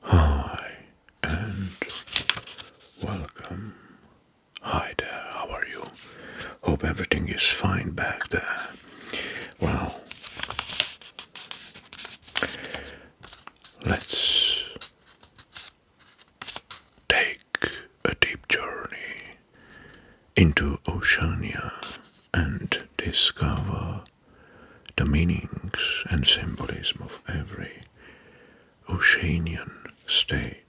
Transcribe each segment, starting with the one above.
Hi and welcome. Hi there, how are you? Hope everything is fine back there. Well, let's take a deep journey into Oceania and discover the meanings and symbolism of every Oceanian state.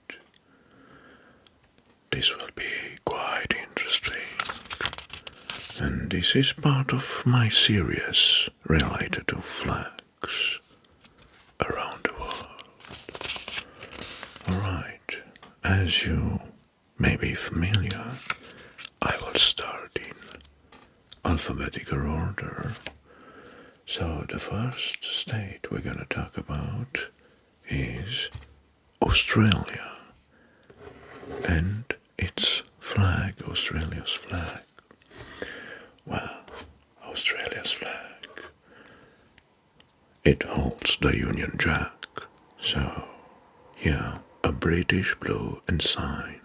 This will be quite interesting, and this is part of my series related to flags around the world. Alright, as you may be familiar, I will start in alphabetical order. So the first state we're gonna talk about is Australia and its flag, Australia's flag. Well, Australia's flag, it holds the Union Jack. So here, a British blue ensign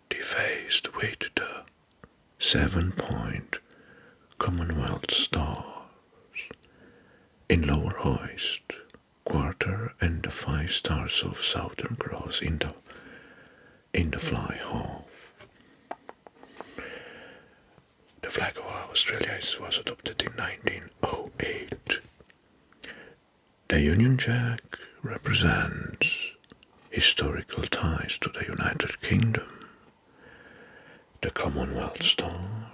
defaced with the 7-point Commonwealth stars in lower hoist, quarter, and the 5 stars of Southern Cross in the fly half. The flag of Australia was adopted in 1908. The Union Jack represents historical ties to the United Kingdom. The Commonwealth Star,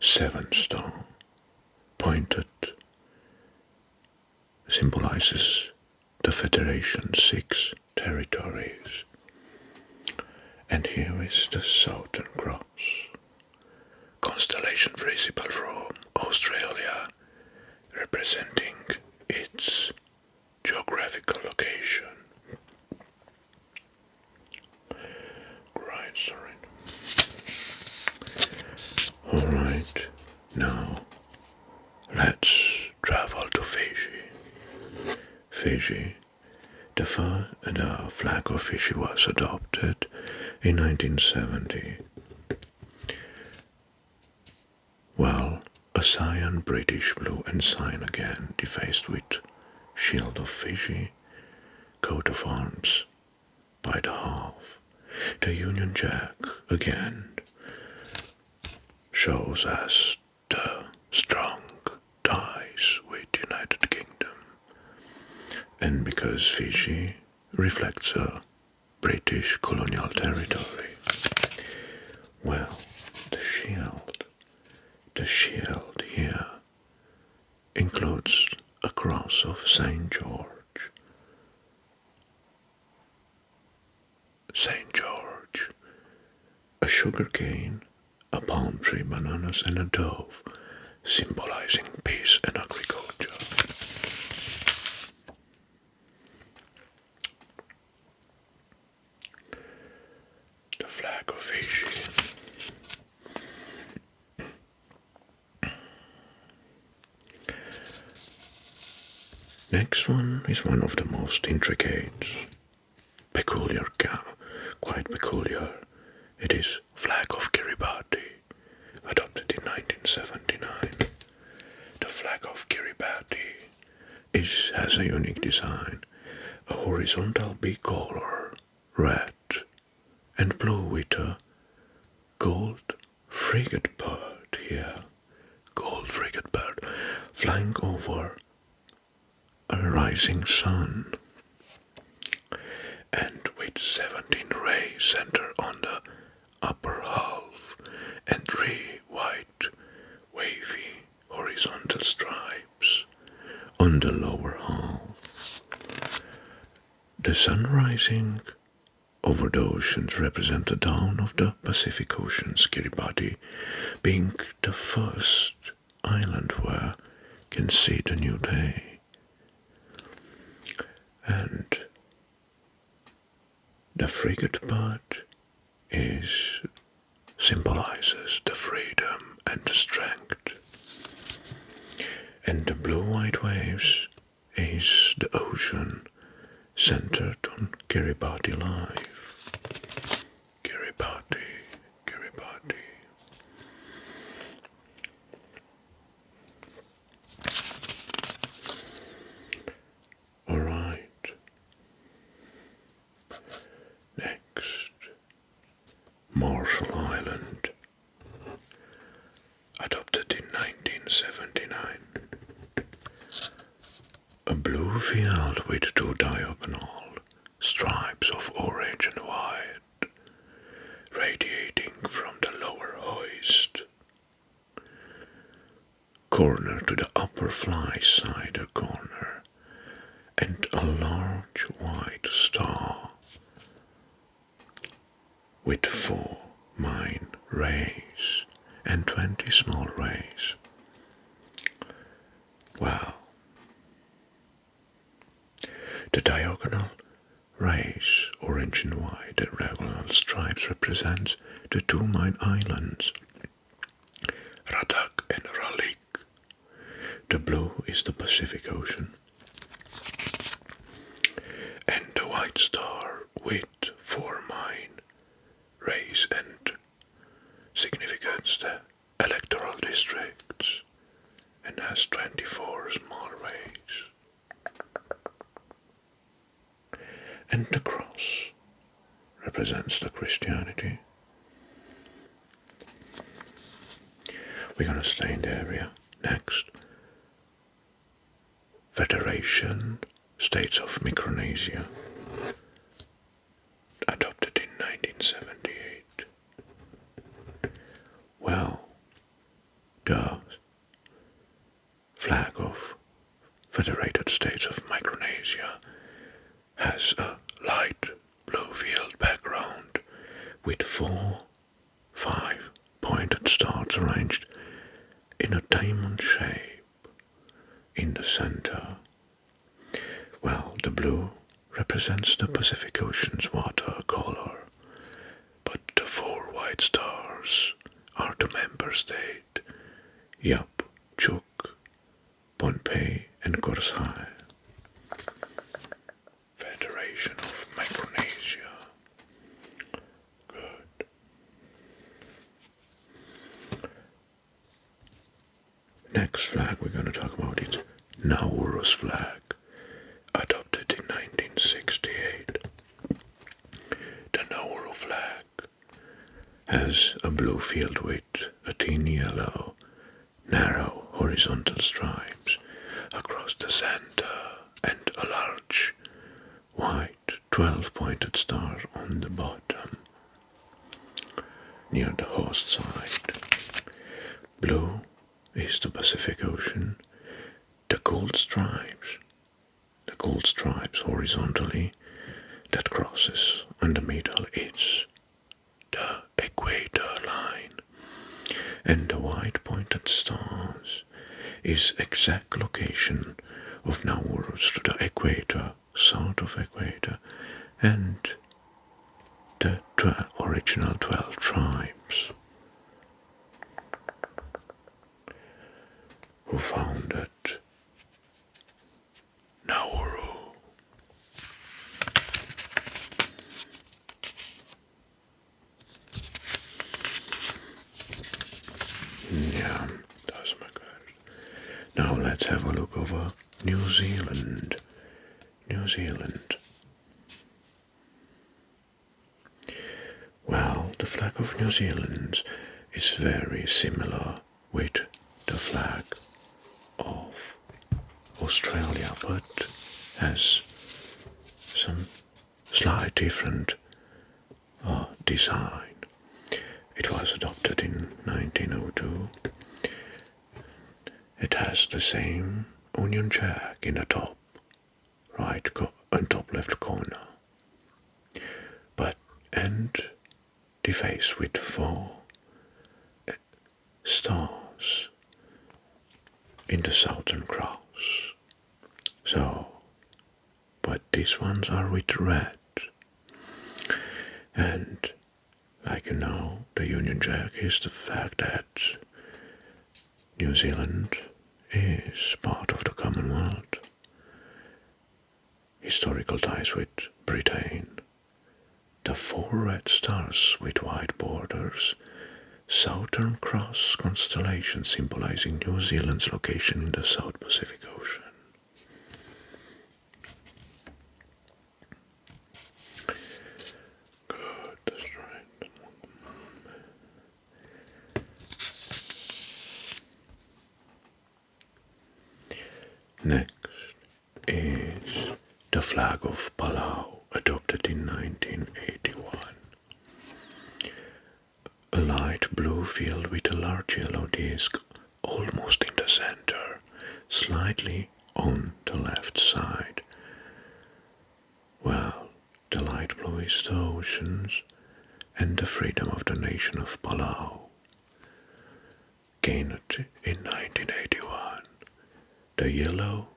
seven star, pointed, symbolizes the Federation's 6 territories. And here is the Southern Cross, constellation visible from Australia, representing its geographical location. Right, sorry. Alright, now let's travel to Fiji. Fiji. The flag of Fiji was adopted in 1970. Well, a cyan British blue ensign again, defaced with shield of Fiji, coat of arms by the half. The Union Jack again shows us the strong ties with United Kingdom. And because Fiji reflects a British colonial territory, well, the shield here includes a cross of St. George. St. George, a sugar cane, a palm tree, bananas, and a dove, symbolizing peace and agriculture. The flag of Fiji. Next one is one of the most intricate, quite peculiar. It is flag of Kiribati, adopted in 1979. The flag of Kiribati has a unique design, a horizontal bicolor, red and blue with a gold frigate bird here, gold frigate bird flying over a rising sun, and with 17 rays centered on the upper half and 3 white wavy horizontal stripes on the lower half. The sun rising over the oceans represent the dawn of the Pacific Oceans, Kiribati being the first island where can see the new day. frigate bird symbolizes the freedom and the strength. And the blue-white waves is the ocean centered on Kiribati life. Kiribati, Kiribati. Alright. Next, Marshall Island. Adopted in 1979. A blue field with two diagonal stripes of orange and white radiating from the lower hoist corner to the upper fly side corner, and a large white star with 4 main rays and 20 small rays. Well, the diagonal rays, orange and white, the regular stripes represent the 2 main islands, Radak and Ralik. The blue is the Pacific Ocean. And the white star with 4 main rays and significance, the electoral districts, and has 24 small rays. And the cross represents the Christianity. We're gonna stay in the area. Next, Federation States of Micronesia, adopted in 1978. Well, the flag of Federated States of Micronesia has a light blue field background with 5 pointed stars arranged in a diamond shape in the center. Well, the blue represents the Pacific Ocean's water color, but the 4 white stars are the member state Yap, Chuk, Pohnpei and Korsai. Federation of Micronesia. Good. Next flag we're going to talk about is Nauru's flag, adopted in 1968. The Nauru flag has a blue field with a thin yellow, narrow horizontal stripes across the center and a large white 12-pointed star on the bottom near the host side. Blue is the Pacific Ocean. The gold stripes horizontally that crosses in the middle is the equator line, and the white pointed stars is exact location of Nauru's to the equator, south of equator, and the original 12 tribes who founded Nauru. Yeah, that's my good. Now let's have a look over New Zealand. New Zealand. Well, the flag of New Zealand is very similar with the flag of Australia, but has some slight different design. It was adopted in 1902. It has the same Union Jack in the top right and top left corner, and the face with 4 stars in the southern cross. So, but these ones are with red. And, like you know, the Union Jack is the fact that New Zealand is part of the Commonwealth. Historical ties with Britain. The 4 red stars with white borders. Southern Cross constellation symbolizing New Zealand's location in the South Pacific Ocean. Good, that's right. Next is the flag of Palau, adopted in 1981. A light blue field with a large yellow disc almost in the center, slightly on the left side. Well, the light blue is the oceans and the freedom of the nation of Palau, gained in 1981. The yellow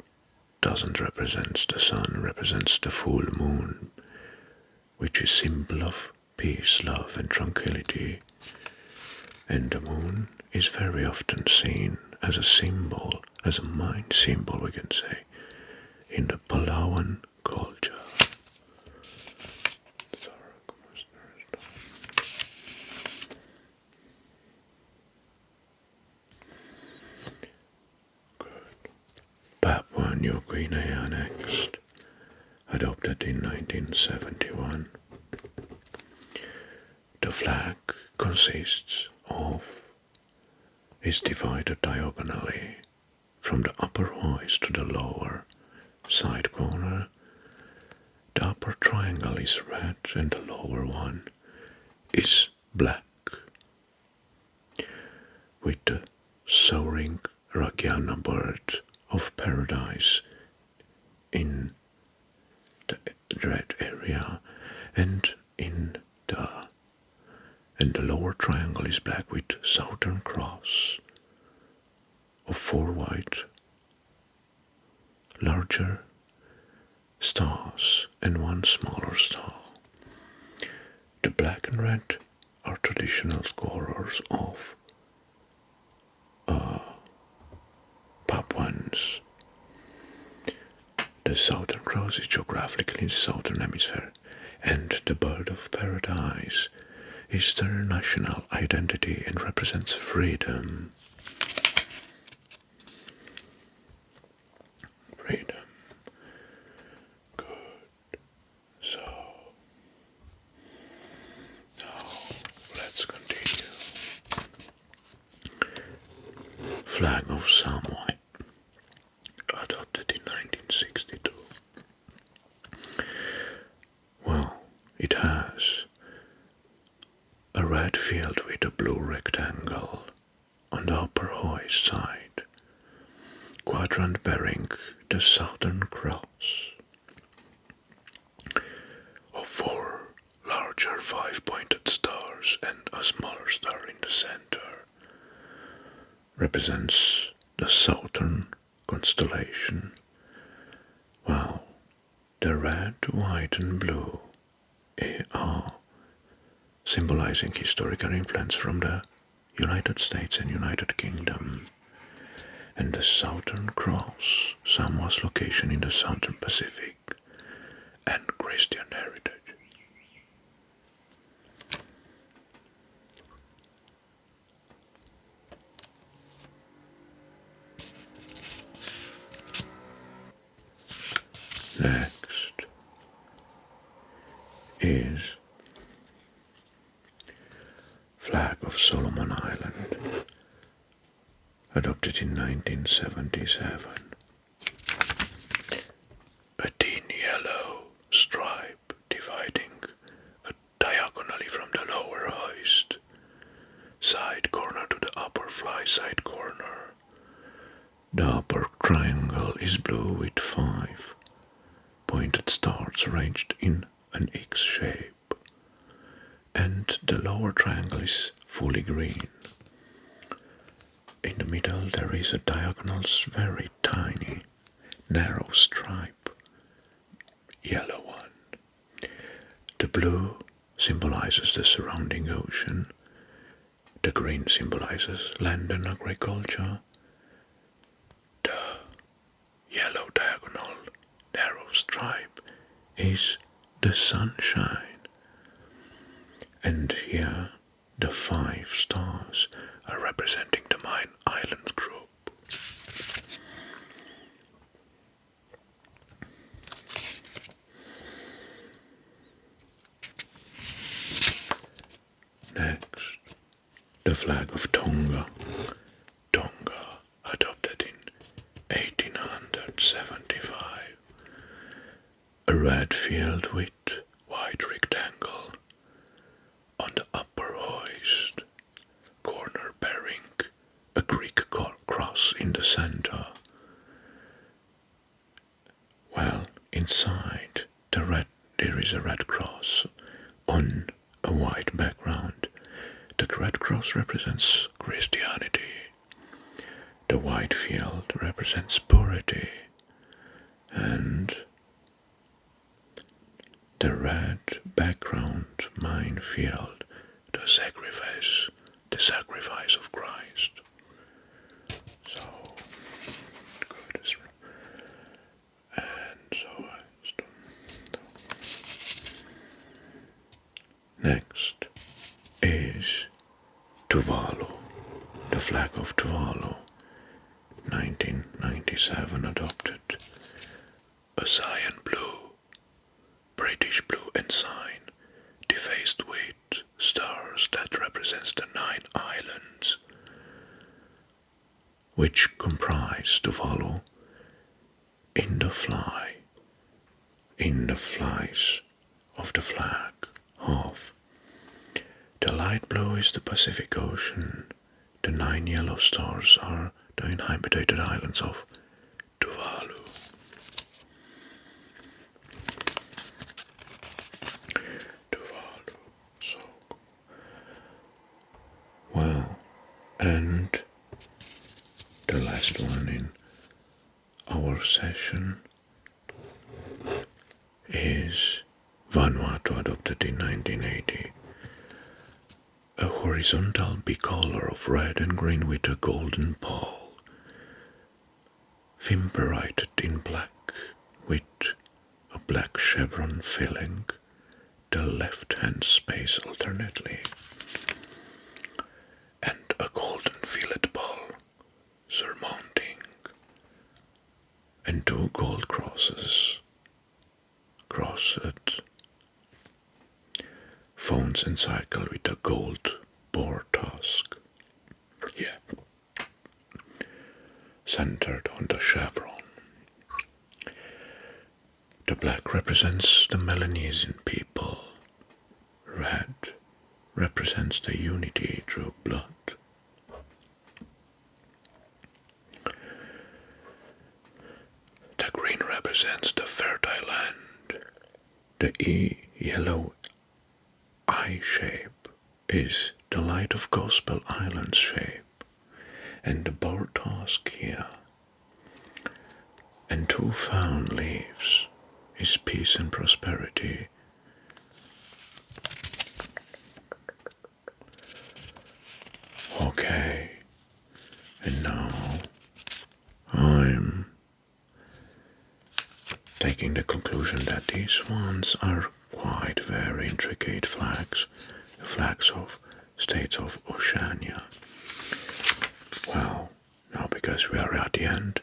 doesn't represent the sun, represents the full moon, which is symbol of peace, love and tranquility. And the moon is very often seen as a symbol, as a mind symbol we can say, in the Palauan culture. Papua New Guinea next, adopted in 1971. The flag is divided diagonally from the upper hoist to the lower side corner. The upper triangle is red and the lower one is black, with the soaring Ragiana bird of paradise in the red area, and the lower triangle is black with Southern Cross of 4 white larger stars and 1 smaller star. The black and red are traditional colors of Papuans. The Southern Cross is geographically in the southern hemisphere, and the bird of paradise is their national identity and represents freedom. Freedom. Good. So, now let's continue. Flag of Samoa, adopted in 1962. Well, it has a red field with a blue rectangle on the upper hoist side, quadrant bearing the Southern Cross of 4 larger 5-pointed stars and a smaller star in the center, represents the Southern constellation, while the red, white and blue are symbolizing historical influence from the United States and United Kingdom, and the Southern Cross, Samoa's location in the Southern Pacific, and Christian heritage. Next is flag of Solomon Island, adopted in 1977. A thin yellow stripe dividing diagonally from the lower hoist side corner to the upper fly side corner. The upper triangle is blue with 5 pointed stars arranged in an X shape, and the lower triangle is fully green. In the middle there is a diagonal, very tiny, narrow stripe, yellow one. The blue symbolizes the surrounding ocean. The green symbolizes land and agriculture. The yellow diagonal narrow stripe is the sunshine. And here the 5 stars are representing the Main Island group. Next, the flag of Tonga. Tonga, adopted in 1875. A red field with white rectangle on the upper hoist, corner bearing a Greek cross in the center. Well, inside there is a red cross on a white background. The red cross represents Christianity. The white field represents purity. And the red background minefield, the sacrifice of Christ. So good. And so next is Tuvalu, the flag of Tuvalu, 1997 adopted. A cyan blue, British blue ensign, defaced with stars that represents the 9 islands, which comprise Tuvalu in the flies of the flag of. The light blue is the Pacific Ocean. The 9 yellow stars are the inhabited islands of Tuvalu. So well, and the last one in our session is Vanuatu, adopted in 1980. A horizontal bicolor of red and green with a golden pole, fimberated in black with a black chevron filling the left-hand space alternately, and a golden fillet ball surmounting, and 2 gold crosses crossed phones encircled with a gold boar tusk. Yeah. Centered on the chevron. The black represents the Melanesian people. Red represents the unity through blood. The green represents the fertile land. The yellow eye shape is the Light of Gospel Islands shape, and the boar tusk here, and 2 fawn leaves is peace and prosperity. Okay, and now I'm taking the conclusion that these ones are quite very intricate flags, the flags of states of Oceania. Well, now because we are at the end,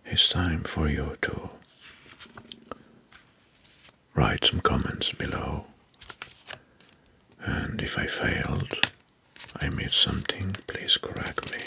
it's time for you to write some comments below, and if I failed, I missed something, please correct me.